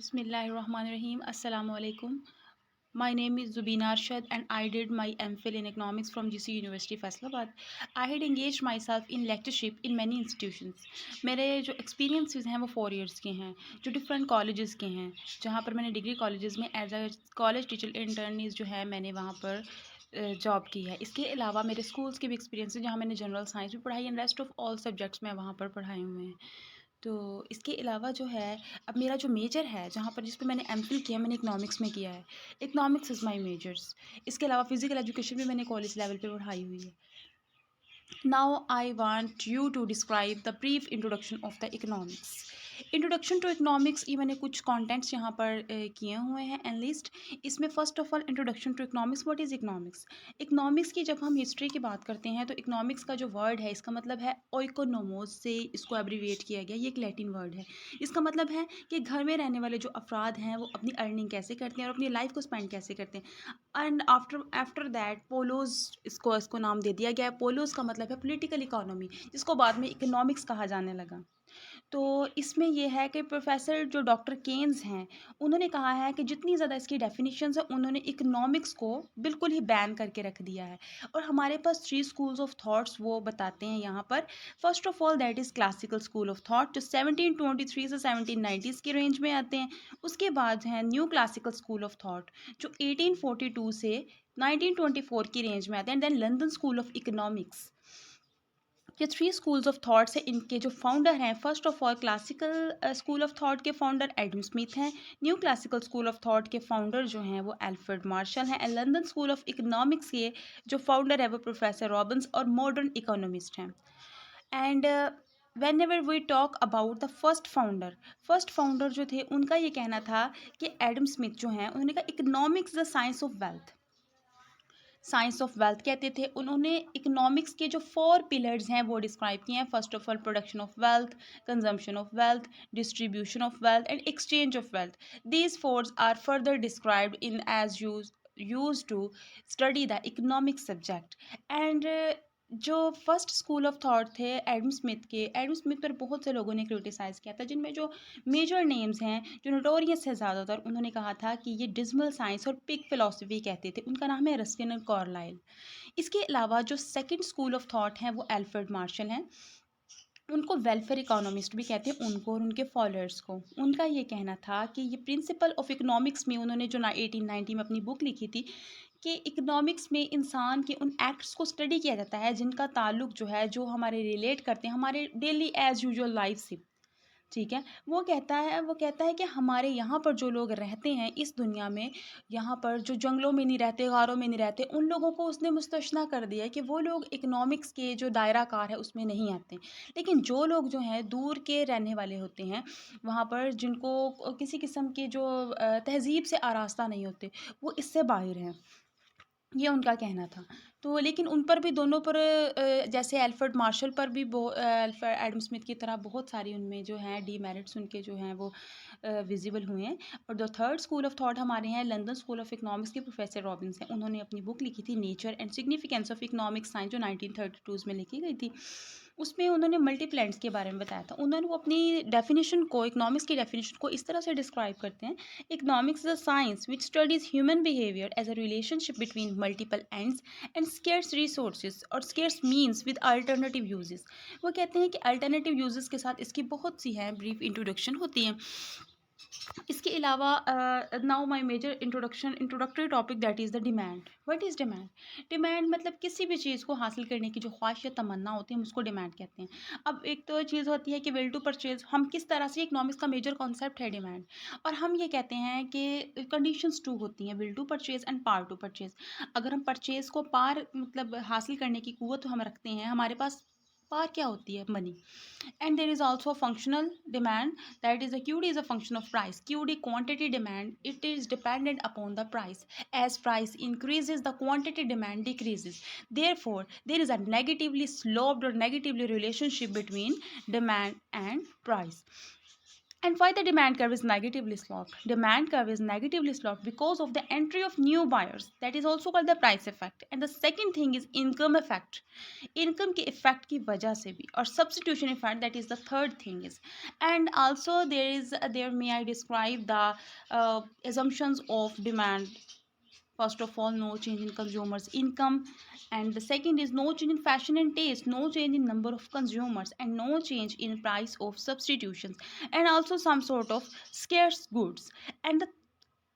Bismillahirrahmanirrahim. Assalamu alaikum. My name is Zubina Arshad and I did my MPhil in economics from GC University Faisalabad. I had engaged myself in lectureship in many institutions. मेरे जो experiences हैं वो 4 years के हैं जो different colleges के हैं जहाँ पर मैंने डिग्री colleges में as a college teacher intern जो है मैंने वहाँ पर जॉब की है। इसके अलावा मेरे स्कूल्स के भी एक्सपीरियंस है जहाँ मैंने जनरल साइंस भी पढ़ाई and rest of all subjects मैं वहाँ पर पढ़ाए हुए हैं। तो इसके अलावा जो है अब मेरा जो मेजर है जहाँ पर जिस पे मैंने एमफिल किया मैंने इकोनॉमिक्स में किया है। Economics is my measures. इसके अलावा फिजिकल एजुकेशन भी मैंने कॉलेज लेवल पे पढ़ाई हुई है। Now I want you to describe the brief introduction of the economics. Introduction to economics ये मैंने कुछ कंटेंट्स यहाँ पर किए हुए हैं एनलिस्ट। इसमें first of all introduction to economics, what is economics. Economics की जब हम हिस्ट्री की बात करते हैं तो इकोनॉमिक्स का जो वर्ड है इसका मतलब है ओइकोनोमोस से इसको एब्रीविएट किया गया। ये एक लैटिन वर्ड है। इसका मतलब है कि घर में रहने वाले जो अफराद हैं वो अपनी अर्निंग कैसे करते हैं और अपनी लाइफ को स्पेंड कैसे करते हैं। एंड आफ्टर आफ्टर दैट पोलोज इसको इसको नाम दे दिया गया है। पोलोज का मतलब है पॉलिटिकल इकोनॉमी, जिसको बाद में इकोनॉमिक्स कहा जाने लगा। तो इसमें ये है कि प्रोफेसर जो डॉक्टर केन्स हैं उन्होंने कहा है कि जितनी ज़्यादा इसकी डेफिनेशंस है उन्होंने इकोनॉमिक्स को बिल्कुल ही बैन करके रख दिया है। और हमारे पास 3 स्कूल्स ऑफ थॉट्स वो बताते हैं यहाँ पर। First of all that is classical school of thought जो 1723 से 1790s की रेंज में आते हैं। उसके बाद है new classical school of thought जो 1842 से 1924 की रेंज में आते हैं। Then London school of economics. ये 3 स्कूल्स ऑफ थॉट्स हैं। इनके जो फाउंडर हैं first of all classical school of thought के फाउंडर एडम स्मिथ हैं। New classical school of thought के फाउंडर जो हैं वो एल्फ्रेड मार्शल हैं। And London school of economics के जो फाउंडर है वो प्रोफेसर रॉबिन्स और मॉडर्न इकोनॉमिस्ट हैं। And whenever we talk about the first founder जो थे उनका ये कहना था कि एडम स्मिथ जो हैं उन्होंने कहा economics the science of wealth. Science of wealth कहते थे। उन्होंने इकोनॉमिक्स के जो 4 पिलर्स हैं वो डिस्क्राइब किए हैं। First of all production of wealth, consumption of wealth, distribution of wealth and exchange of wealth. These fours are further described in as use to study the economic subject. And जो first school of thought थे Adam Smith पर बहुत से लोगों ने criticise किया था, जिनमें जो मेजर नेम्स हैं जो नोटोरियस है ज़्यादातर, उन्होंने कहा था कि ये डिज़मल साइंस और पिग फिलॉसफी कहते थे। उनका नाम है रस्किन और कार्लाइल। इसके अलावा जो सेकंड स्कूल ऑफ थॉट हैं वो एल्फ्रेड मार्शल हैं। उनको वेलफेयर इकोनॉमिस्ट भी कहते हैं, उनको और उनके फॉलोअर्स को। उनका ये कहना था कि ये प्रिंसिपल ऑफ इकोनॉमिक्स में उन्होंने जो 1890 में अपनी बुक लिखी थी कि इकोनॉमिक्स में इंसान के उन एक्ट्स को स्टडी किया जाता है जिनका ताल्लुक जो है जो हमारे रिलेट करते हैं हमारे डेली एज यूजुअल लाइफ से। ठीक है। वो कहता है कि हमारे यहाँ पर जो लोग रहते हैं इस दुनिया में, यहाँ पर जो जंगलों में नहीं रहते, गारों में नहीं रहते, उन लोगों को उसने मुस्तशना कर दिया है कि वो लोग इकोनॉमिक्स के जो दायरा कार है उसमें नहीं आते। लेकिन जो लोग जो हैं दूर के रहने वाले होते हैं, वहाँ पर जिनको किसी किस्म की जो तहज़ीब से आरास्ता नहीं होते, वो इससे बाहिर हैं। ये उनका कहना था। तो लेकिन उन पर भी दोनों पर जैसे एल्फ्रेड मार्शल पर भी एडम स्मिथ की तरह बहुत सारी उनमें जो हैं डीमेरिट्स उनके जो हैं वो विज़िबल हुए हैं। और जो थर्ड स्कूल ऑफ थॉट हमारे हैं लंदन स्कूल ऑफ इकोनॉमिक्स के प्रोफेसर रॉबिन्स हैं। उन्होंने अपनी बुक लिखी थी nature and significance of economic science जो 1932 में लिखी गई थी। उसमें उन्होंने मल्टीप्लैंट्स के बारे में बताया था। उन्होंने वो अपनी डेफिनेशन को इकोनॉमिक्स की डेफिनेशन को इस तरह से डिस्क्राइब करते हैं। Economics is a science which studies human behavior as a relationship between multiple ends and scarce resources और scarce means with alternative uses। वो कहते हैं कि alternative uses के साथ इसकी बहुत सी हैं brief introduction होती हैं। इसके अलावा now my major introductory topic that is the demand. What is demand? Demand मतलब किसी भी चीज़ को हासिल करने की जो ख्वाहिश या तमन्ना होती है हम उसको डिमांड कहते हैं। अब एक तो चीज़ होती है कि विल टू परचेज, हम किस तरह से, इकोनॉमिक्स का मेजर कॉन्सेप्ट है डिमांड। और हम ये कहते हैं कि कंडीशंस 2 होती हैं, will to purchase and power to purchase. अगर हम परचेज को पार मतलब हासिल करने की कुव्वत हम रखते हैं, हमारे पास पार क्या होती है? Money. And there is also a functional demand, that is a QD is a function of price. QD quantity demand, it is dependent upon the price. As price increases the quantity demand decreases, therefore there is a negatively sloped or negatively relationship between demand and price. And why the demand curve is negatively sloped? Demand curve is negatively sloped because of the entry of new buyers. That is also called the price effect. And the second thing is income effect. Income के effect की वजह से भी, और substitution effect, that is the third thing is. And also there may I describe the assumptions of demand. First of all, no change in consumers' income, and the second is no change in fashion and taste, no change in number of consumers, and no change in price of substitutions, and also some sort of scarce goods. And the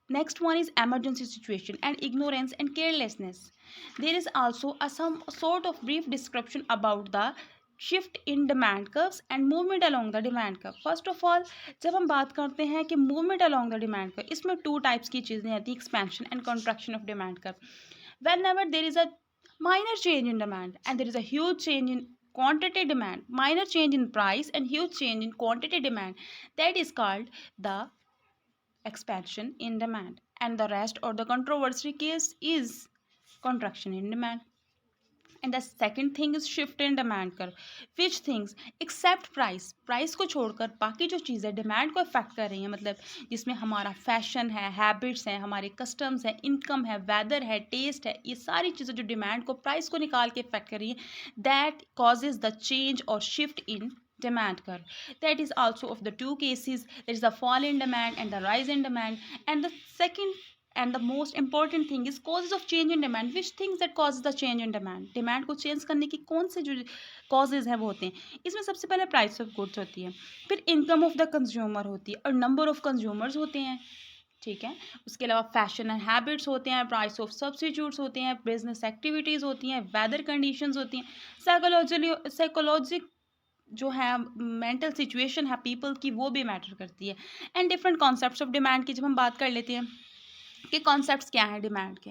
next one is emergency situation and ignorance and carelessness. There is also some sort of brief description about the shift in demand curves and movement along the demand curve. First of all, जब हम बात करते हैं कि movement along the demand curve, इसमें two types की चीज़ें आती हैं, expansion and contraction of demand curve. Whenever there is a minor change in demand and there is a huge change in quantity demand, minor change in price and huge change in quantity demand, that is called the expansion in demand. And the rest or the controversy case is contraction in demand. And the second thing is shift in demand curve, which things except price को छोड़कर बाकी जो चीज़ें demand को affect कर रही हैं, मतलब जिसमें हमारा फैशन है, हैबिट्स हैं, हमारे कस्टम्स है, इनकम है, वेदर है, टेस्ट है, ये सारी चीज़ें जो डिमांड को प्राइस को निकाल के अफेक्ट कर रही हैं, दैट कॉजेज द चेंज और shift in demand curve. That is also of the two cases, there is a fall in demand and the rise in demand. And the second and the most important thing is causes of change in demand. Which things that causes the change in demand? Demand को change करने की कौन से जो causes हैं वो होते हैं. इसमें सबसे पहले price of goods होती है, फिर income of the consumer होती है, और number of consumers होते हैं. ठीक है, उसके अलावा फैशन एंड हैबिट्स होते हैं, प्राइस ऑफ सब्सिट्यूट्स होते हैं, बिजनेस एक्टिविटीज़ होती हैं, वेदर कंडीशंस होती हैं, साइकोलॉजिक जो है मेंटल सिचुएशन है पीपल की, वो भी मैटर करती है. And different concepts of demand की जब हम बात कर लेते हैं कि कॉन्सेप्ट्स क्या हैं डिमांड के,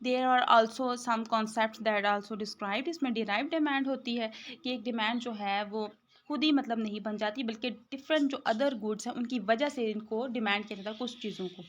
there are also some concepts that also described. इसमें डिराइव डिमांड होती है कि एक डिमांड जो है वो खुद ही मतलब नहीं बन जाती, बल्कि डिफरेंट जो अदर गुड्स हैं उनकी वजह से इनको डिमांड किया जाता है कुछ चीज़ों को.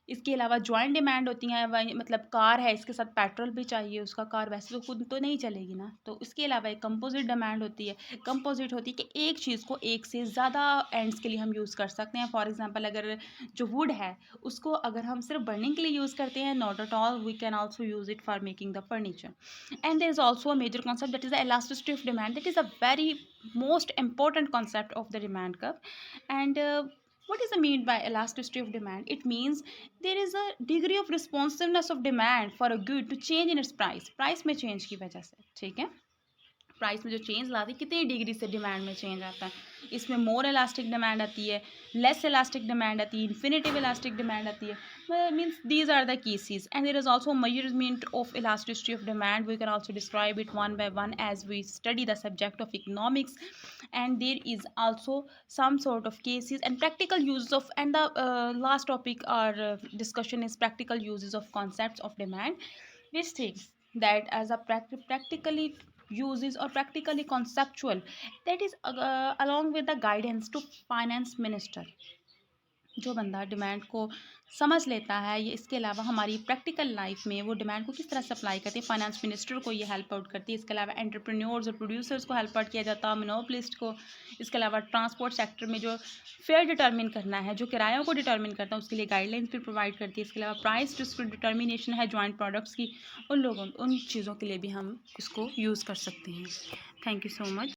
इसके अलावा जॉइंट डिमांड होती हैं, वही मतलब कार है, इसके साथ पेट्रोल भी चाहिए, उसका कार वैसे तो खुद तो नहीं चलेगी ना. तो इसके अलावा एक कंपोजिट डिमांड होती है. कंपोजिट होती है कि एक चीज़ को एक से ज़्यादा एंड्स के लिए हम यूज़ कर सकते हैं. फॉर एग्जांपल, अगर जो वुड है उसको अगर हम सिर्फ बर्निंग के लिए यूज़ करते हैं, not at all, we can also use it for making the furniture. And there is also a major concept that is the elasticity of demand. That is a very most important concept of the demand curve. And what is the mean by elasticity of demand? It means there is a degree of responsiveness of demand for a good to change in its price. Price में change की वजह से, ठीक है, price में जो change लाती है कितनी डिग्री से डिमांड में चेंज आता है. इसमें मोर इलास्टिक डिमांड आती है, लेस इलास्टिक डिमांड आती है, इन्फिनिटिव इलास्टिक डिमांड आती है. Means these are the cases. And there is also measurement of elasticity of demand. We can also describe it one by one as we study the subject of economics. And there is also some sort of cases and practical uses of, and the last topic our discussion is practical uses of concepts of demand, which things that as a practically uses or practically conceptual, that is along with the guidance to finance minister. जो बंदा demand को समझ लेता है, ये इसके अलावा हमारी प्रैक्टिकल लाइफ में वो डिमांड को किस तरह सप्लाई करती है, फाइनेंस मिनिस्टर को ये हेल्प आउट करती है. इसके अलावा एंटरप्रेन्योर्स और प्रोड्यूसर्स को हेल्प आउट किया जाता है, मोनोपोलिस्ट को. इसके अलावा ट्रांसपोर्ट सेक्टर में जो फेयर डिटर्मिन करना है, जो किरायों को डिटर्मिन करता है, उसके लिए गाइडलाइंस भी प्रोवाइड करती है. इसके अलावा प्राइस जिसको डिटर्मिनेशन है जॉइंट प्रोडक्ट्स की, उन चीज़ों के लिए भी हम इसको यूज़ कर सकते हैं. Thank you so much.